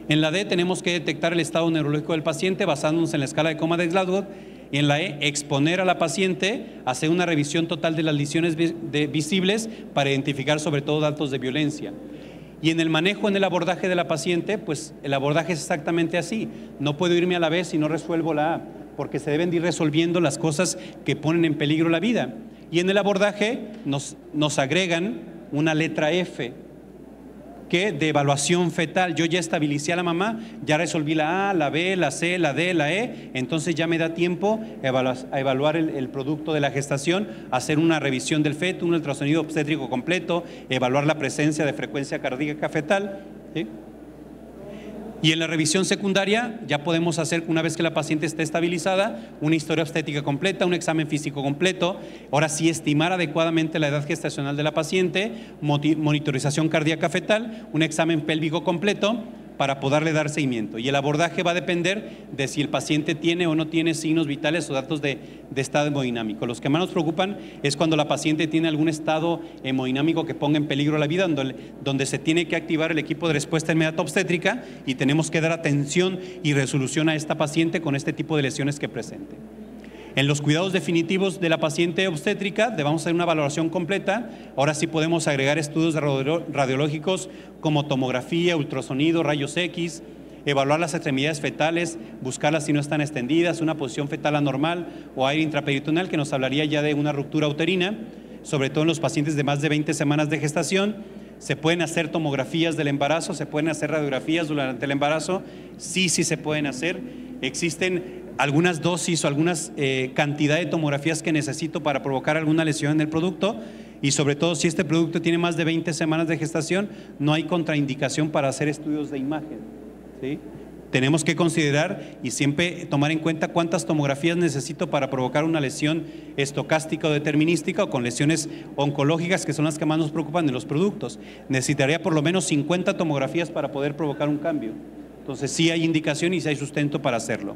En la D tenemos que detectar el estado neurológico del paciente basándonos en la escala de coma de Glasgow. Y en la E, exponer a la paciente, hacer una revisión total de las lesiones visibles para identificar sobre todo datos de violencia. Y en el manejo, en el abordaje de la paciente, pues el abordaje es exactamente así. No puedo irme a la B si no resuelvo la A, porque se deben de ir resolviendo las cosas que ponen en peligro la vida. Y en el abordaje nos agregan una letra F, que de evaluación fetal. Yo ya estabilicé a la mamá, ya resolví la A, la B, la C, la D, la E, entonces ya me da tiempo a evaluar el producto de la gestación, hacer una revisión del feto, un ultrasonido obstétrico completo, evaluar la presencia de frecuencia cardíaca fetal, ¿sí? Y en la revisión secundaria ya podemos hacer, una vez que la paciente esté estabilizada, una historia obstétrica completa, un examen físico completo, ahora sí estimar adecuadamente la edad gestacional de la paciente, monitorización cardíaca fetal, un examen pélvico completo para poderle dar seguimiento. Y el abordaje va a depender de si el paciente tiene o no tiene signos vitales o datos de estado hemodinámico. Los que más nos preocupan es cuando la paciente tiene algún estado hemodinámico que ponga en peligro la vida, donde se tiene que activar el equipo de respuesta inmediata obstétrica y tenemos que dar atención y resolución a esta paciente con este tipo de lesiones que presente. En los cuidados definitivos de la paciente obstétrica debemos hacer una valoración completa. Ahora sí podemos agregar estudios radiológicos como tomografía, ultrasonido, rayos X, evaluar las extremidades fetales, buscarlas si no están extendidas, una posición fetal anormal o aire intraperitoneal, que nos hablaría ya de una ruptura uterina, sobre todo en los pacientes de más de 20 semanas de gestación. Se pueden hacer tomografías del embarazo, se pueden hacer radiografías durante el embarazo, sí se pueden hacer. Existen algunas dosis o algunas cantidad de tomografías que necesito para provocar alguna lesión en el producto, y sobre todo si este producto tiene más de 20 semanas de gestación, no hay contraindicación para hacer estudios de imagen, ¿sí? Tenemos que considerar y siempre tomar en cuenta cuántas tomografías necesito para provocar una lesión estocástica o determinística, o con lesiones oncológicas, que son las que más nos preocupan de los productos. Necesitaría por lo menos 50 tomografías para poder provocar un cambio. Entonces sí hay indicación y sí hay sustento para hacerlo.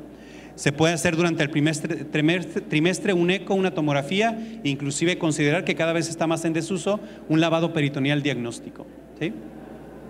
Se puede hacer durante el trimestre un eco, una tomografía, inclusive considerar que cada vez está más en desuso un lavado peritoneal diagnóstico, ¿sí?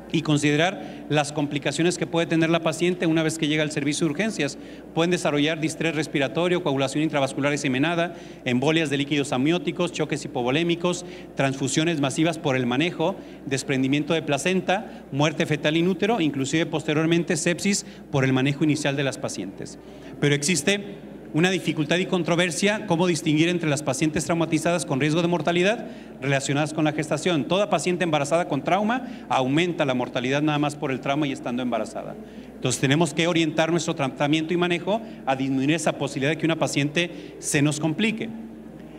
Y considerar las complicaciones que puede tener la paciente una vez que llega al servicio de urgencias. Pueden desarrollar distrés respiratorio, coagulación intravascular diseminada, embolias de líquidos amnióticos, choques hipovolémicos, transfusiones masivas por el manejo, desprendimiento de placenta, muerte fetal in útero, inclusive posteriormente sepsis por el manejo inicial de las pacientes. Pero existe una dificultad y controversia cómo distinguir entre las pacientes traumatizadas con riesgo de mortalidad relacionadas con la gestación. Toda paciente embarazada con trauma aumenta la mortalidad nada más por el trauma y estando embarazada. Entonces tenemos que orientar nuestro tratamiento y manejo a disminuir esa posibilidad de que una paciente se nos complique.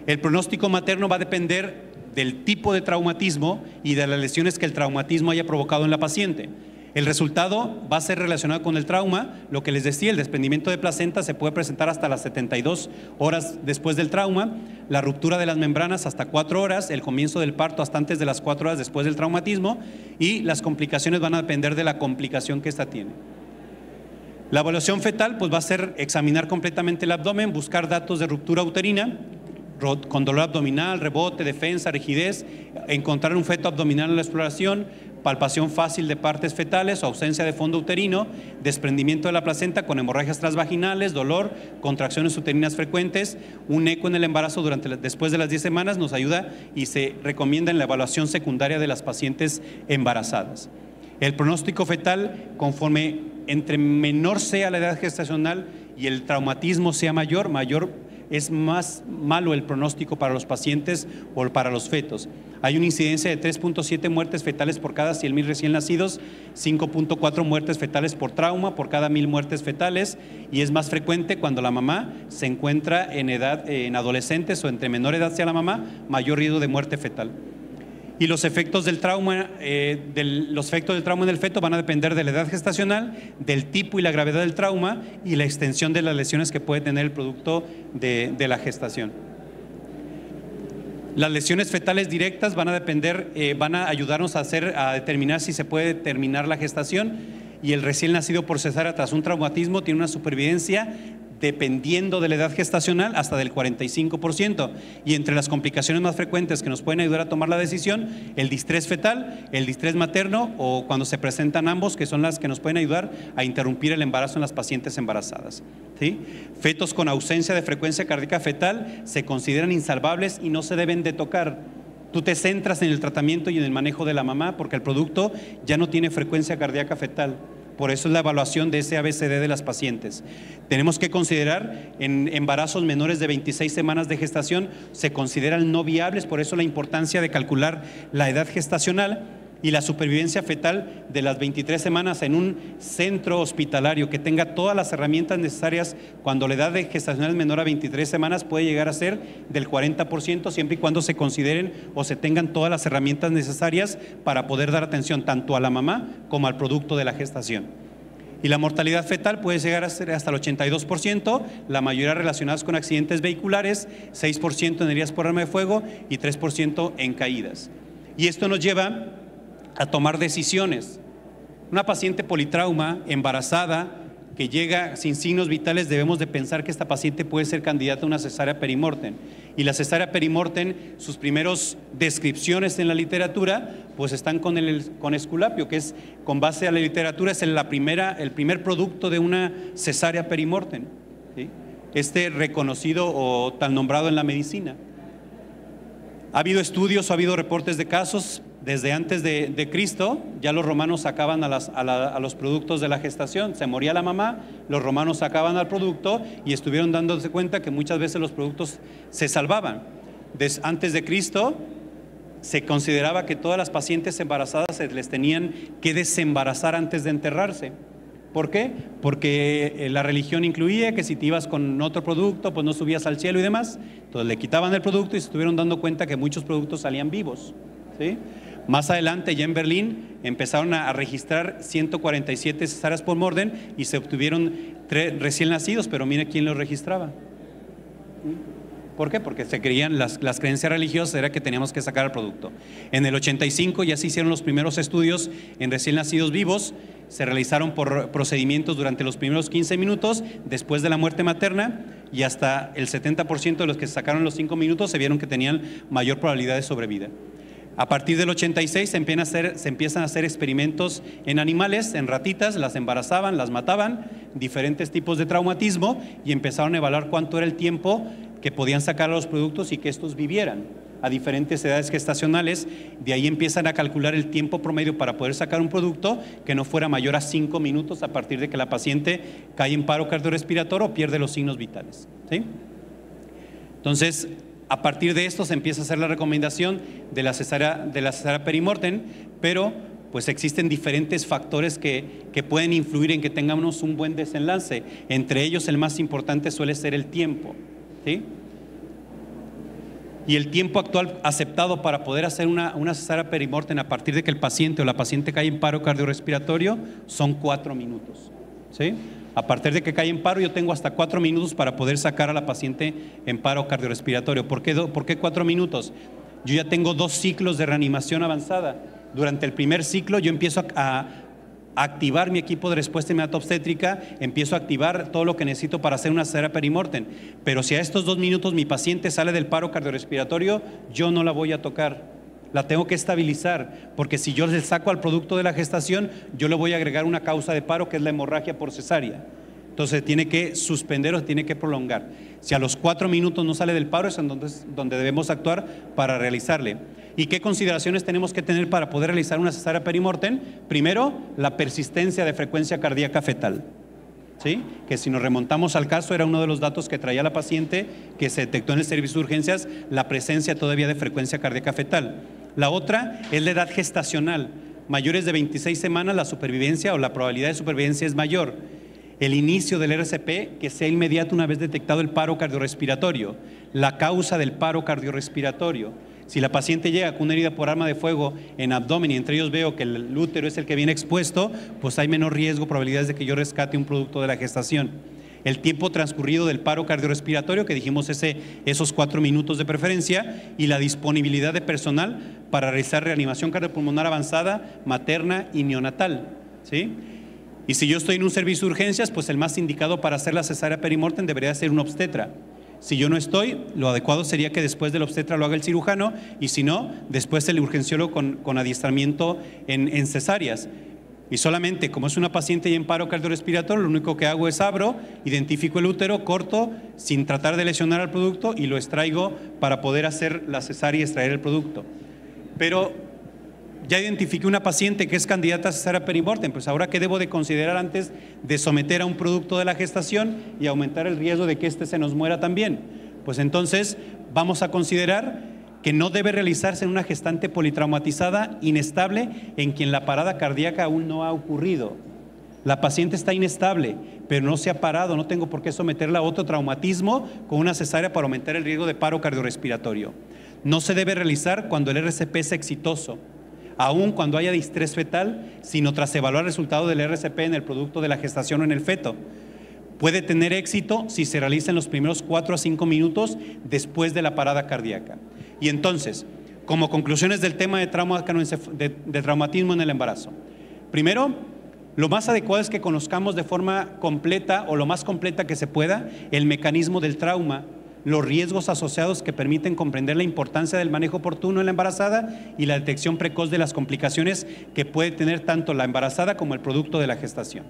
El pronóstico materno va a depender del tipo de traumatismo y de las lesiones que el traumatismo haya provocado en la paciente. El resultado va a ser relacionado con el trauma. Lo que les decía, el desprendimiento de placenta se puede presentar hasta las 72 horas después del trauma, la ruptura de las membranas hasta 4 horas, el comienzo del parto hasta antes de las 4 horas después del traumatismo, y las complicaciones van a depender de la complicación que ésta tiene. La evaluación fetal pues va a ser examinar completamente el abdomen, buscar datos de ruptura uterina, con dolor abdominal, rebote, defensa, rigidez, encontrar un feto abdominal en la exploración, palpación fácil de partes fetales o ausencia de fondo uterino, desprendimiento de la placenta con hemorragias transvaginales, dolor, contracciones uterinas frecuentes. Un eco en el embarazo después de las 10 semanas nos ayuda y se recomienda en la evaluación secundaria de las pacientes embarazadas. El pronóstico fetal, conforme entre menor sea la edad gestacional y el traumatismo sea mayor es más malo el pronóstico para los pacientes o para los fetos. Hay una incidencia de 3.7 muertes fetales por cada 100,000 recién nacidos, 5.4 muertes fetales por trauma por cada 1,000 muertes fetales, y es más frecuente cuando la mamá se encuentra en adolescentes o entre menor edad sea la mamá, mayor riesgo de muerte fetal. Y los efectos del trauma, en el feto van a depender de la edad gestacional, del tipo y la gravedad del trauma y la extensión de las lesiones que puede tener el producto de la gestación. Las lesiones fetales directas van a ayudarnos a determinar si se puede terminar la gestación, y el recién nacido por cesárea tras un traumatismo tiene una supervivencia dependiendo de la edad gestacional hasta del 45%, y entre las complicaciones más frecuentes que nos pueden ayudar a tomar la decisión, el distrés fetal, el distrés materno, o cuando se presentan ambos, que son las que nos pueden ayudar a interrumpir el embarazo en las pacientes embarazadas, ¿sí? Fetos con ausencia de frecuencia cardíaca fetal se consideran insalvables y no se deben de tocar. Tú te centras en el tratamiento y en el manejo de la mamá porque el producto ya no tiene frecuencia cardíaca fetal. Por eso es la evaluación de ese ABCD de las pacientes. Tenemos que considerar en embarazos menores de 26 semanas de gestación, se consideran no viables, por eso la importancia de calcular la edad gestacional y la supervivencia fetal de las 23 semanas en un centro hospitalario que tenga todas las herramientas necesarias. Cuando la edad gestacional es menor a 23 semanas puede llegar a ser del 40%, siempre y cuando se consideren o se tengan todas las herramientas necesarias para poder dar atención tanto a la mamá como al producto de la gestación. Y la mortalidad fetal puede llegar a ser hasta el 82%, la mayoría relacionadas con accidentes vehiculares, 6% en heridas por arma de fuego y 3% en caídas. Y esto nos lleva a tomar decisiones. Una paciente politrauma, embarazada, que llega sin signos vitales, debemos de pensar que esta paciente puede ser candidata a una cesárea perimortem. Y la cesárea perimortem, sus primeros descripciones en la literatura, pues están con Esculapio, que es, con base a la literatura, es el primer producto de una cesárea perimortem, ¿sí? Reconocido o tan nombrado en la medicina. Ha habido estudios, ha habido reportes de casos. Desde antes de Cristo, ya los romanos sacaban a los productos de la gestación. Se moría la mamá, los romanos sacaban al producto y estuvieron dándose cuenta que muchas veces los productos se salvaban. Antes de Cristo, se consideraba que todas las pacientes embarazadas se les tenían que desembarazar antes de enterrarse. ¿Por qué? Porque la religión incluía que si te ibas con otro producto, pues no subías al cielo y demás. Entonces le quitaban el producto y se estuvieron dando cuenta que muchos productos salían vivos, ¿sí? Más adelante, ya en Berlín, empezaron a registrar 147 cesáreas por Morden y se obtuvieron 3 recién nacidos, pero mire quién los registraba. ¿Por qué? Porque se creían, las creencias religiosas era que teníamos que sacar el producto. En el 85 ya se hicieron los primeros estudios en recién nacidos vivos, se realizaron por procedimientos durante los primeros 15 minutos después de la muerte materna y hasta el 70% de los que se sacaron los 5 minutos se vieron que tenían mayor probabilidad de sobrevida. A partir del 86 se empiezan a hacer experimentos en animales, en ratitas, las embarazaban, las mataban, diferentes tipos de traumatismo y empezaron a evaluar cuánto era el tiempo que podían sacar a los productos y que estos vivieran a diferentes edades gestacionales. De ahí empiezan a calcular el tiempo promedio para poder sacar un producto que no fuera mayor a 5 minutos a partir de que la paciente cae en paro cardiorrespiratorio o pierde los signos vitales, ¿sí? Entonces, a partir de esto se empieza a hacer la recomendación de la cesárea perimortem, pero pues existen diferentes factores que pueden influir en que tengamos un buen desenlace. Entre ellos, el más importante suele ser el tiempo, ¿sí? Y el tiempo actual aceptado para poder hacer una cesárea perimortem a partir de que el paciente o la paciente cae en paro cardiorrespiratorio son 4 minutos, ¿sí? A partir de que cae en paro, yo tengo hasta 4 minutos para poder sacar a la paciente en paro cardiorrespiratorio. ¿Por qué 4 minutos? Yo ya tengo 2 ciclos de reanimación avanzada. Durante el primer ciclo yo empiezo a activar mi equipo de respuesta inmediata obstétrica, empiezo a activar todo lo que necesito para hacer una cesárea perimortem. Pero si a estos 2 minutos mi paciente sale del paro cardiorrespiratorio, yo no la voy a tocar. La tengo que estabilizar, porque si yo le saco al producto de la gestación, yo le voy a agregar una causa de paro que es la hemorragia por cesárea. Entonces tiene que suspender o tiene que prolongar. Si a los 4 minutos no sale del paro, es entonces donde debemos actuar para realizarle. ¿Y qué consideraciones tenemos que tener para poder realizar una cesárea perimortem? Primero, la persistencia de frecuencia cardíaca fetal, ¿sí? Que si nos remontamos al caso, era uno de los datos que traía la paciente, que se detectó en el servicio de urgencias, la presencia todavía de frecuencia cardíaca fetal. La otra es la edad gestacional. Mayores de 26 semanas, la supervivencia o la probabilidad de supervivencia es mayor. El inicio del RCP, que sea inmediato una vez detectado el paro cardiorrespiratorio. La causa del paro cardiorrespiratorio. Si la paciente llega con una herida por arma de fuego en abdomen y entre ellos veo que el útero es el que viene expuesto, pues hay menor riesgo, probabilidades de que yo rescate un producto de la gestación. El tiempo transcurrido del paro cardiorrespiratorio, que dijimos esos 4 minutos de preferencia, y la disponibilidad de personal para realizar reanimación cardiopulmonar avanzada, materna y neonatal, ¿sí? Y si yo estoy en un servicio de urgencias, pues el más indicado para hacer la cesárea perimortem debería ser un obstetra. Si yo no estoy, lo adecuado sería que después del obstetra lo haga el cirujano, y si no, después el urgenciólogo con adiestramiento en cesáreas. Y solamente, como es una paciente ya en paro cardiorrespiratorio, lo único que hago es abro, identifico el útero, corto, sin tratar de lesionar al producto y lo extraigo para poder hacer la cesárea y extraer el producto. Pero ya identifiqué una paciente que es candidata a cesárea perimortem, pues ahora ¿qué debo de considerar antes de someter a un producto de la gestación y aumentar el riesgo de que se nos muera también? Pues entonces vamos a considerar que no debe realizarse en una gestante politraumatizada inestable en quien la parada cardíaca aún no ha ocurrido. La paciente está inestable, pero no se ha parado, no tengo por qué someterla a otro traumatismo con una cesárea para aumentar el riesgo de paro cardiorrespiratorio. No se debe realizar cuando el RCP es exitoso. aun cuando haya distrés fetal, sino tras evaluar el resultado del RCP en el producto de la gestación o en el feto. Puede tener éxito si se realiza en los primeros 4 a 5 minutos después de la parada cardíaca. Y entonces, como conclusiones del tema de traumatismo en el embarazo. Primero, lo más adecuado es que conozcamos de forma completa o lo más completa que se pueda el mecanismo del trauma, los riesgos asociados que permiten comprender la importancia del manejo oportuno en la embarazada y la detección precoz de las complicaciones que puede tener tanto la embarazada como el producto de la gestación.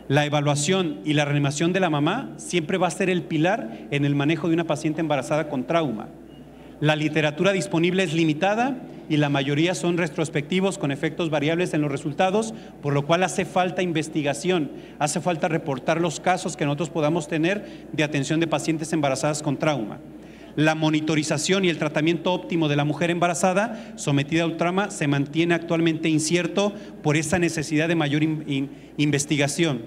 La evaluación y la reanimación de la mamá siempre va a ser el pilar en el manejo de una paciente embarazada con trauma. La literatura disponible es limitada y la mayoría son retrospectivos con efectos variables en los resultados, por lo cual hace falta investigación, hace falta reportar los casos que nosotros podamos tener de atención de pacientes embarazadas con trauma. La monitorización y el tratamiento óptimo de la mujer embarazada sometida al trauma se mantiene actualmente incierto por esa necesidad de mayor investigación.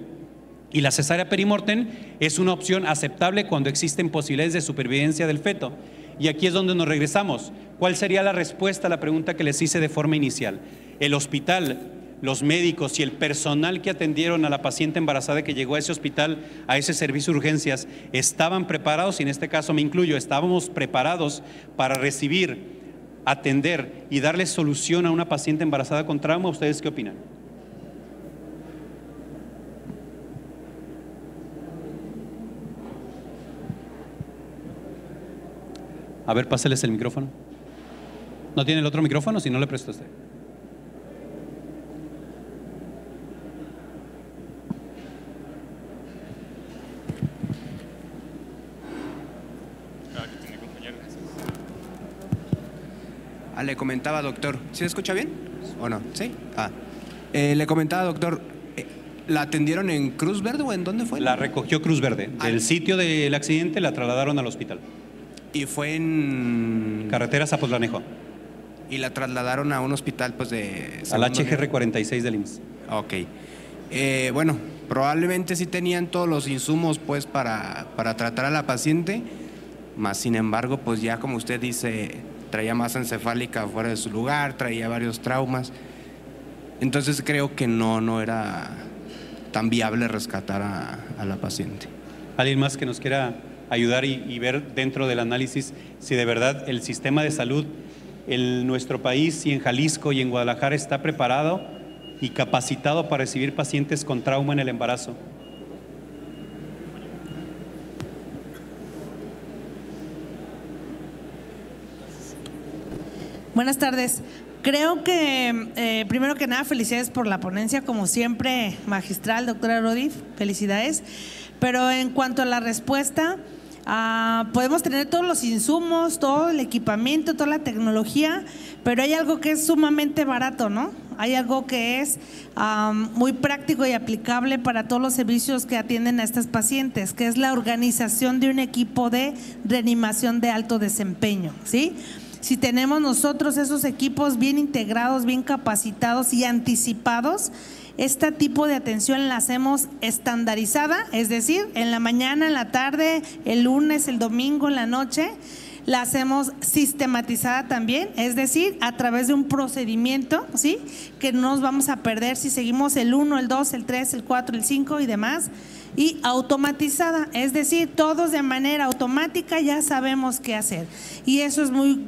Y la cesárea perimortem es una opción aceptable cuando existen posibilidades de supervivencia del feto. Y aquí es donde nos regresamos. ¿Cuál sería la respuesta a la pregunta que les hice de forma inicial? El hospital, los médicos y el personal que atendieron a la paciente embarazada que llegó a ese hospital, a ese servicio de urgencias, ¿estaban preparados? Y en este caso me incluyo, ¿estábamos preparados para recibir, atender y darle solución a una paciente embarazada con trauma? ¿Ustedes qué opinan? A ver, páseles el micrófono. ¿No tiene el otro micrófono? Si no, le presto a usted. Le comentaba, doctor, ¿sí se escucha bien o no? ¿Sí? Le comentaba, doctor, ¿la atendieron en Cruz Verde o en dónde fue? La recogió Cruz Verde. Del sitio del accidente la trasladaron al hospital. ¿Y fue en...? Carretera Zapotlanejo. ¿Y la trasladaron a un hospital pues de...? Al HGR 46 del IMSS. Ok. Bueno, probablemente sí tenían todos los insumos pues para tratar a la paciente, más sin embargo pues ya como usted dice, traía masa encefálica fuera de su lugar, traía varios traumas, entonces creo que no era tan viable rescatar a la paciente. ¿Alguien más que nos quiera ayudar y ver dentro del análisis si de verdad el sistema de salud en nuestro país y en Jalisco y en Guadalajara está preparado y capacitado para recibir pacientes con trauma en el embarazo? Buenas tardes. Creo que, primero que nada, felicidades por la ponencia, como siempre, magistral, doctora Rodif, felicidades. Pero en cuanto a la respuesta, podemos tener todos los insumos, todo el equipamiento, toda la tecnología, pero hay algo que es sumamente barato, ¿no? Hay algo que es muy práctico y aplicable para todos los servicios que atienden a estas pacientes, que es la organización de un equipo de reanimación de alto desempeño, ¿sí? Si tenemos nosotros esos equipos bien integrados, bien capacitados y anticipados, este tipo de atención la hacemos estandarizada, es decir, en la mañana, en la tarde, el lunes, el domingo, en la noche. La hacemos sistematizada también, es decir, a través de un procedimiento, ¿sí? Que no nos vamos a perder si seguimos el 1, el 2, el 3, el 4, el 5 y demás. Y automatizada, es decir, todos de manera automática ya sabemos qué hacer. Y eso es muy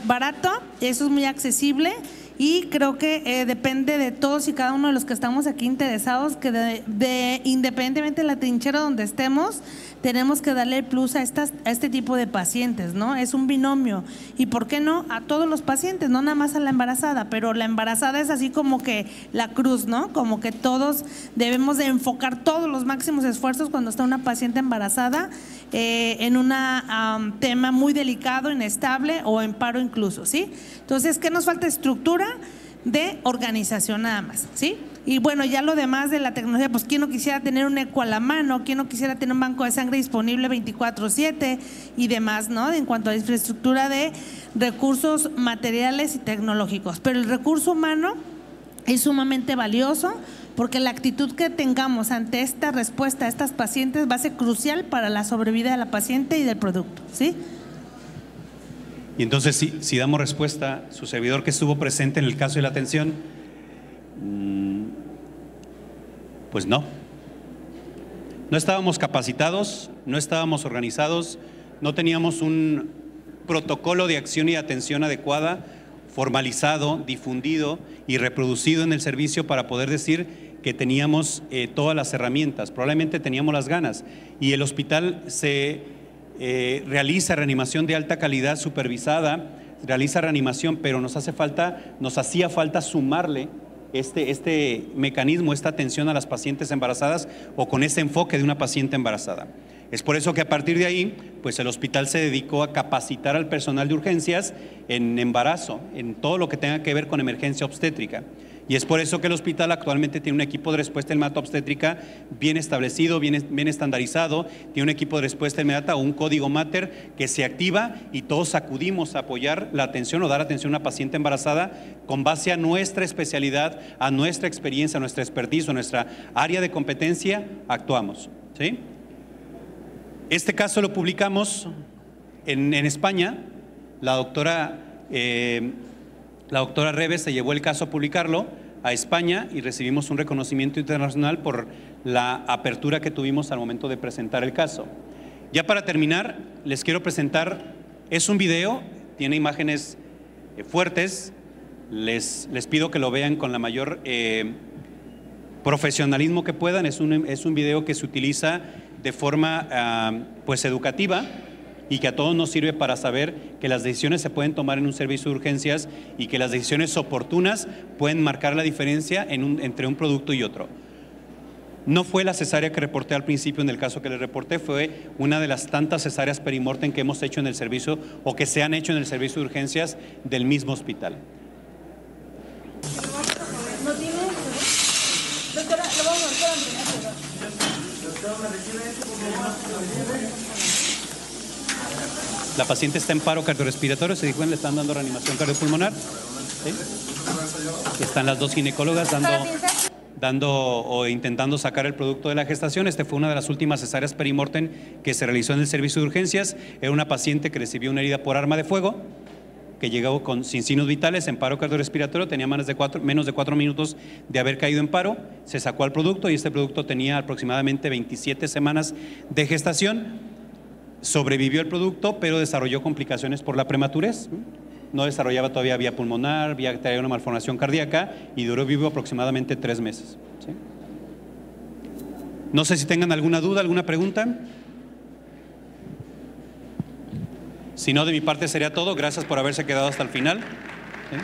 barato, eso es muy accesible. Y creo que depende de todos y cada uno de los que estamos aquí interesados, que independientemente de la trinchera donde estemos, tenemos que darle el plus a este tipo de pacientes, ¿no? Es un binomio. ¿Y por qué no? A todos los pacientes, no nada más a la embarazada, pero la embarazada es así como que la cruz, ¿no? Como que todos debemos de enfocar todos los máximos esfuerzos cuando está una paciente embarazada en un tema muy delicado, inestable o en paro incluso, ¿sí? Entonces, ¿qué nos falta? Estructura de organización nada más, ¿sí? Y bueno, ya lo demás de la tecnología, pues quién no quisiera tener un eco a la mano, quién no quisiera tener un banco de sangre disponible 24/7 y demás, ¿no? En cuanto a infraestructura de recursos materiales y tecnológicos. Pero el recurso humano es sumamente valioso porque la actitud que tengamos ante esta respuesta a estas pacientes va a ser crucial para la sobrevida de la paciente y del producto, ¿sí? Y entonces, si damos respuesta, su servidor que estuvo presente en el caso de la atención, pues no. No estábamos capacitados, no estábamos organizados, no teníamos un protocolo de acción y atención adecuada, formalizado, difundido y reproducido en el servicio para poder decir que teníamos todas las herramientas. Probablemente teníamos las ganas. Y el hospital se realiza reanimación de alta calidad supervisada, realiza reanimación, pero nos hacía falta sumarle este mecanismo, esta atención a las pacientes embarazadas o con ese enfoque de una paciente embarazada. Es por eso que a partir de ahí, pues el hospital se dedicó a capacitar al personal de urgencias en embarazo, en todo lo que tenga que ver con emergencia obstétrica. Y es por eso que el hospital actualmente tiene un equipo de respuesta inmediata obstétrica bien establecido, bien estandarizado, tiene un equipo de respuesta inmediata o un código Mater que se activa y todos acudimos a apoyar la atención o dar atención a una paciente embarazada con base a nuestra especialidad, a nuestra experiencia, a nuestra expertise, a nuestra área de competencia, actuamos, ¿sí? Este caso lo publicamos en España. La doctora Reves se llevó el caso a publicarlo a España y recibimos un reconocimiento internacional por la apertura que tuvimos al momento de presentar el caso. Ya para terminar, les quiero presentar, es un video, tiene imágenes fuertes, les pido que lo vean con la mayor profesionalismo que puedan. Es un video que se utiliza de forma pues educativa y que a todos nos sirve para saber que las decisiones se pueden tomar en un servicio de urgencias y que las decisiones oportunas pueden marcar la diferencia entre un producto y otro. No fue la cesárea que reporté al principio en el caso que les reporté, fue una de las tantas cesáreas perimortem que hemos hecho en el servicio o que se han hecho en el servicio de urgencias del mismo hospital. La paciente está en paro cardiorrespiratorio, se dijo, le están dando reanimación cardiopulmonar. ¿Sí? Están las dos ginecólogas dando o intentando sacar el producto de la gestación. Esta fue una de las últimas cesáreas perimortem que se realizó en el servicio de urgencias. Era una paciente que recibió una herida por arma de fuego, que llegó sin signos vitales, en paro cardiorrespiratorio, tenía menos de 4 minutos de haber caído en paro, se sacó el producto y este producto tenía aproximadamente 27 semanas de gestación. Sobrevivió el producto, pero desarrolló complicaciones por la prematurez. No desarrollaba todavía vía pulmonar, traía una malformación cardíaca y duró vivo aproximadamente 3 meses. ¿Sí? No sé si tengan alguna duda, alguna pregunta. Si no, de mi parte sería todo. Gracias por haberse quedado hasta el final. ¿Sí?